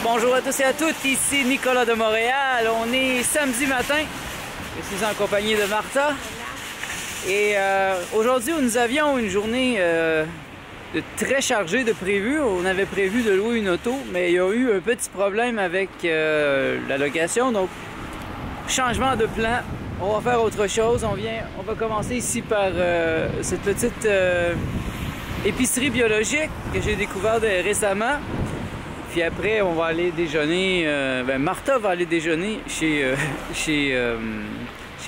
Bonjour à tous et à toutes, ici Nicolas de Montréal. On est samedi matin. Je suis en compagnie de Martha. Et aujourd'hui, nous avions une journée très chargée de prévu. On avait prévu de louer une auto, mais il y a eu un petit problème avec la location. Donc, changement de plan. On va faire autre chose. On va commencer ici par cette petite épicerie biologique que j'ai découverte récemment. Puis après, on va aller déjeuner. Martha va aller déjeuner chez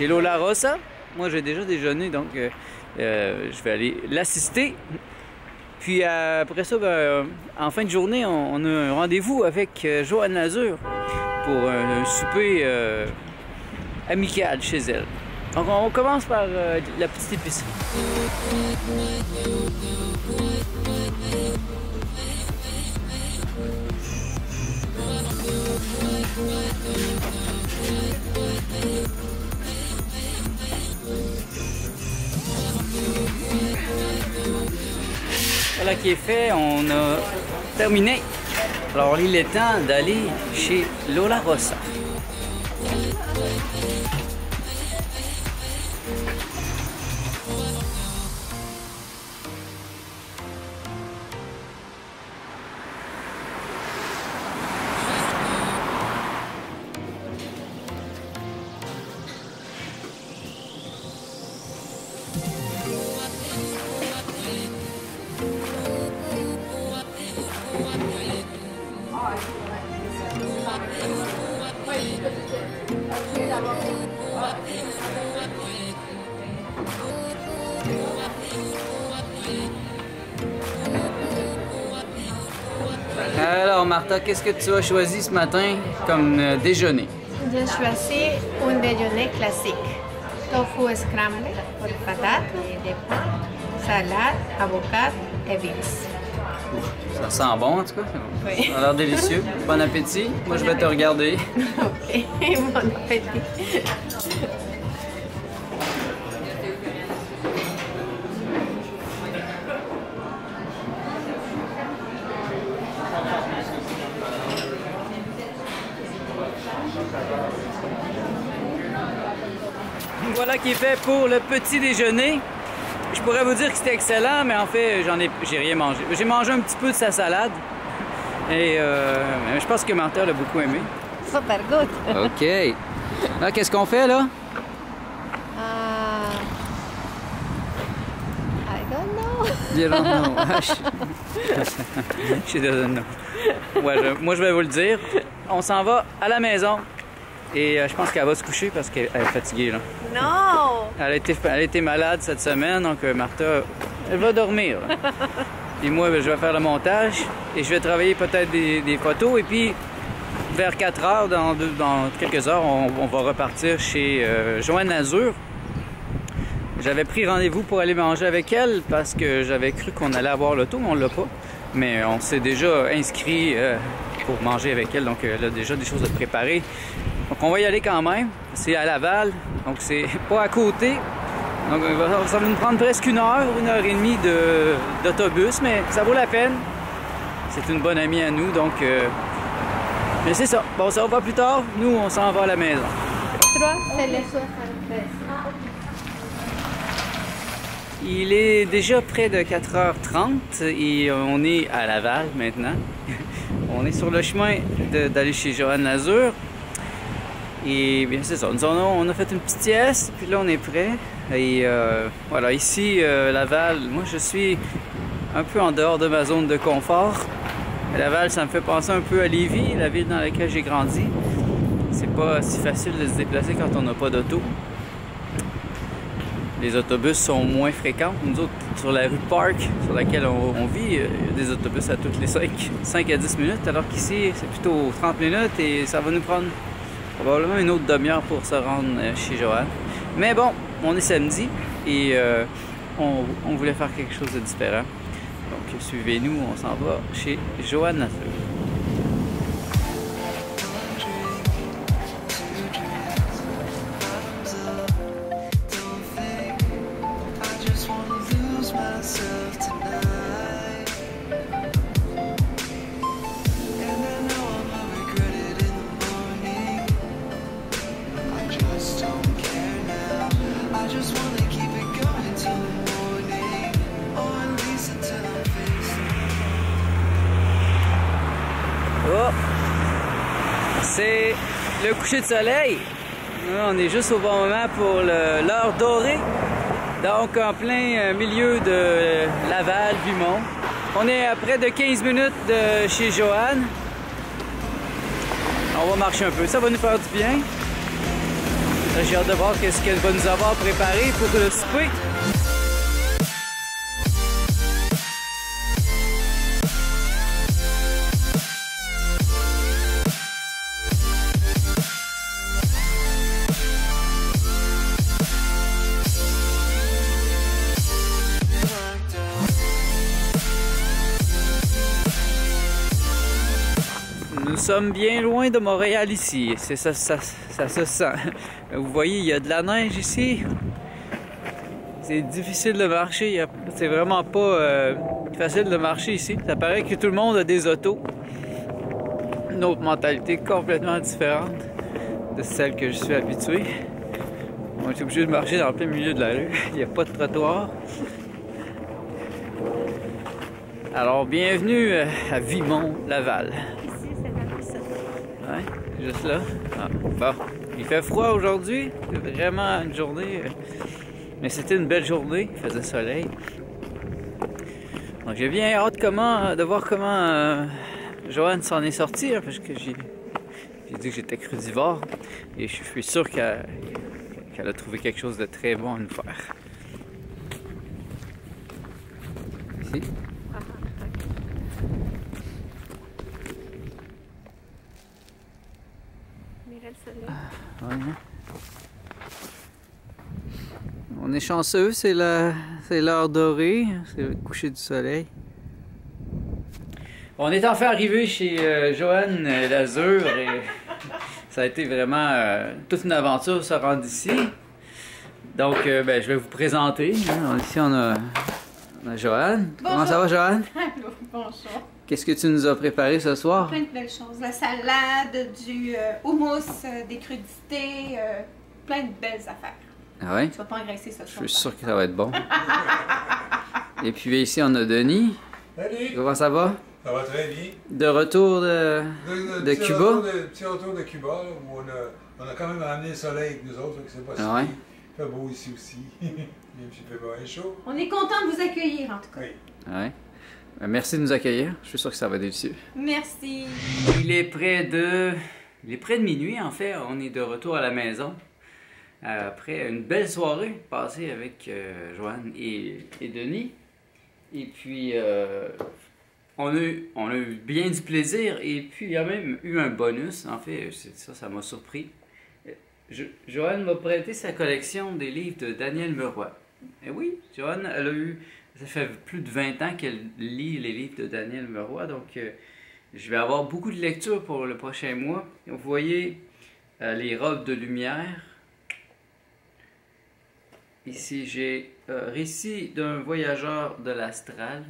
Lola Rosa. Moi, j'ai déjà déjeuné, donc je vais aller l'assister. Puis après ça, en fin de journée, on a un rendez-vous avec Joanne Lazur pour un souper amical chez elle. Donc, on commence par la petite épicerie. Voilà qui est fait, on a terminé. Alors il est temps d'aller chez Lola Rosa. Alors Martha, qu'est-ce que tu as choisi ce matin comme déjeuner? J'ai choisi un déjeuner classique. Tofu scramble, patates, des pâtes, salade, avocat et beans. Ça sent bon en tout cas. Oui. Ça a l'air délicieux. Bon appétit. Moi je vais te regarder. Ok, bon appétit. Voilà qui est fait pour le petit déjeuner. Je pourrais vous dire que c'était excellent, mais en fait, j'ai rien mangé. J'ai mangé un petit peu de sa salade. Et je pense que Martha l'a beaucoup aimé. Super good. OK. Là, qu'est-ce qu'on fait, là? I don't know. You don't know. She doesn't know. Ouais, moi, je vais vous le dire. On s'en va à la maison. Et je pense qu'elle va se coucher parce qu'elle est fatiguée, là. Non! Elle a été malade cette semaine, donc Martha, elle va dormir. Et moi, je vais faire le montage et je vais travailler peut-être des photos. Et puis, vers 4 heures, dans quelques heures, on va repartir chez Joanne Lazur. J'avais pris rendez-vous pour aller manger avec elle parce que j'avais cru qu'on allait avoir l'auto, mais on ne l'a pas. Mais on s'est déjà inscrit pour manger avec elle, donc elle a déjà des choses à préparer. Donc on va y aller quand même. C'est à Laval, donc c'est pas à côté. Donc ça va nous prendre presque une heure et demie d'autobus, mais ça vaut la peine. C'est une bonne amie à nous, donc... Mais c'est ça. Bon, ça va pas plus tard. Nous, on s'en va à la maison. 3, c'est les 73. Il est déjà près de 4h30 et on est à Laval maintenant. On est sur le chemin d'aller chez Joanne Lazur. Et bien c'est ça, on a fait une petite sieste, puis là on est prêt. Et voilà, ici, Laval, moi je suis un peu en dehors de ma zone de confort. Laval, ça me fait penser un peu à Lévis, la ville dans laquelle j'ai grandi. C'est pas si facile de se déplacer quand on n'a pas d'auto. Les autobus sont moins fréquents. Nous autres, sur la rue Park, sur laquelle on vit, il y a des autobus à toutes les 5 à 10 minutes, alors qu'ici, c'est plutôt 30 minutes et ça va nous prendre probablement une autre demi-heure pour se rendre chez Joanne. Mais bon, on est samedi et on voulait faire quelque chose de différent. Donc, suivez-nous, on s'en va chez Joanne Lazur. C'est le coucher de soleil. Là, on est juste au bon moment pour l'heure dorée. Donc en plein milieu de Laval, Vimont. On est à près de 15 minutes de chez Joanne. On va marcher un peu, ça va nous faire du bien. J'ai hâte de voir qu'est-ce qu'elle va nous avoir préparé pour le souper. Nous sommes bien loin de Montréal ici, ça se sent. Vous voyez, il y a de la neige ici. C'est difficile de marcher, c'est vraiment pas facile de marcher ici. Ça paraît que tout le monde a des autos. Une autre mentalité complètement différente de celle que je suis habitué. On est obligé de marcher dans le plein milieu de la rue, il n'y a pas de trottoir. Alors, bienvenue à Vimont, Laval. Ouais, juste là. Ah, bon, il fait froid aujourd'hui. C'est vraiment une journée. Mais c'était une belle journée. Il faisait soleil. Donc j'ai bien hâte de voir comment Joanne s'en est sortie. Hein, parce que j'ai dit que j'étais crudivore. Et je suis sûr qu'elle a trouvé quelque chose de très bon à nous faire. Ici. Ouais. On est chanceux, c'est l'heure dorée, c'est le coucher du soleil. On est enfin arrivé chez Joanne Lazur et ça a été vraiment toute une aventure se rendre ici. Donc ben, je vais vous présenter. Hein. Ici on a Joanne. Bonjour. Comment ça va, Joanne? Bonjour. Qu'est-ce que tu nous as préparé ce soir? Plein de belles choses. La salade, du houmous, des crudités, plein de belles affaires. Ah oui? Tu vas pas engraisser ce soir. Je suis sûr que ça va être bon. Et puis ici, on a Denis. Salut! Comment ça va? Ça va très bien. De retour de Cuba? Petit retour de Cuba, là, où on a quand même ramené le soleil avec nous autres, que c'est pas si Ah ouais? Il fait beau ici aussi. Même s'il fait bien chaud. On est content de vous accueillir, en tout cas. Oui. Ah ouais. Merci de nous accueillir. Je suis sûr que ça va être délicieux. Merci. Il est près de minuit, en fait. On est de retour à la maison. Après une belle soirée passée avec Joanne et Denis. Et puis, on a eu bien du plaisir. Et puis, il y a même eu un bonus. En fait, ça m'a surpris. Joanne m'a prêté sa collection des livres de Daniel Meroy. Et oui, Joanne, ça fait plus de 20 ans qu'elle lit les livres de Daniel Meroy. Donc, je vais avoir beaucoup de lectures pour le prochain mois. Vous voyez les robes de lumière. Ici, j'ai Récit d'un voyageur de l'astral.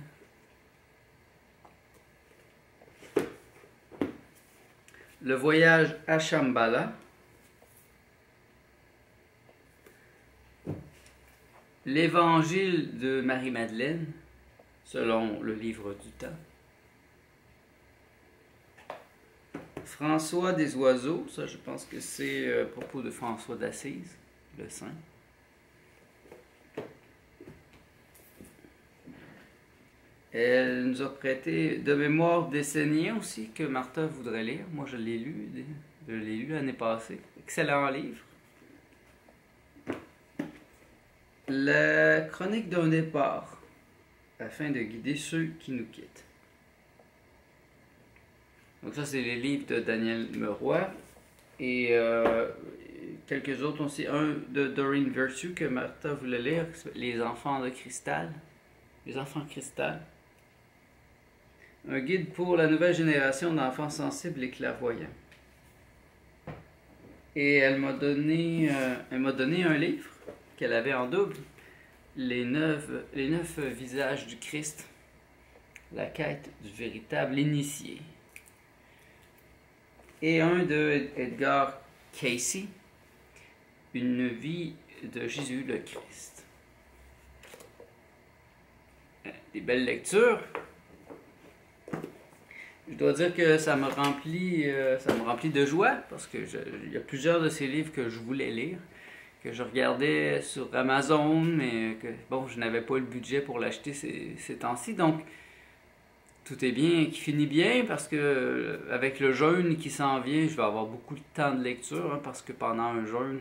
Le voyage à Shambhala. L'Évangile de Marie-Madeleine, selon le livre du temps. François des Oiseaux, ça je pense que c'est à propos de François d'Assise, le saint. Elle nous a prêté De mémoire d'Essénien aussi, que Martha voudrait lire. Moi je l'ai lu l'année passée. Excellent livre. La chronique d'un départ, afin de guider ceux qui nous quittent. Donc ça, c'est les livres de Daniel Meroy. Et quelques autres aussi. Un de Doreen Virtue que Martha voulait lire, Les enfants de cristal. Les enfants cristal. Un guide pour la nouvelle génération d'enfants sensibles et clairvoyants. Et elle m'a donné un livre qu'elle avait en double, les neuf visages du Christ, la quête du véritable initié. Et un de Edgar Cayce, Une vie de Jésus le Christ. Des belles lectures. je dois dire que ça me remplit de joie parce que il y a plusieurs de ces livres que je voulais lire, que je regardais sur Amazon, mais que bon, je n'avais pas le budget pour l'acheter ces temps-ci. Donc, tout est bien, qui finit bien parce que avec le jeûne qui s'en vient, je vais avoir beaucoup de temps de lecture hein, parce que pendant un jeûne,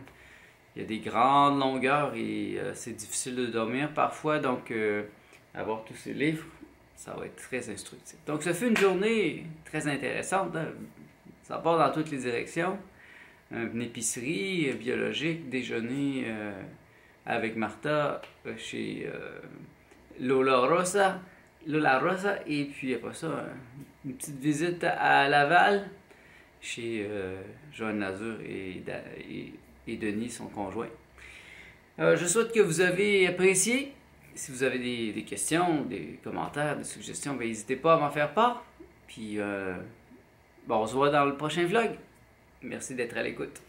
il y a des grandes longueurs et c'est difficile de dormir parfois. Donc, avoir tous ces livres, ça va être très instructif. Donc, ça fait une journée très intéressante. Hein. Ça part dans toutes les directions. Une épicerie biologique, déjeuner avec Martha chez Lola Rosa, et puis après ça, une petite visite à Laval chez Joanne Nazur et Denis, son conjoint. Je souhaite que vous avez apprécié. Si vous avez des questions, des commentaires, des suggestions, n'hésitez pas à m'en faire part. Puis, on se voit dans le prochain vlog. Merci d'être à l'écoute.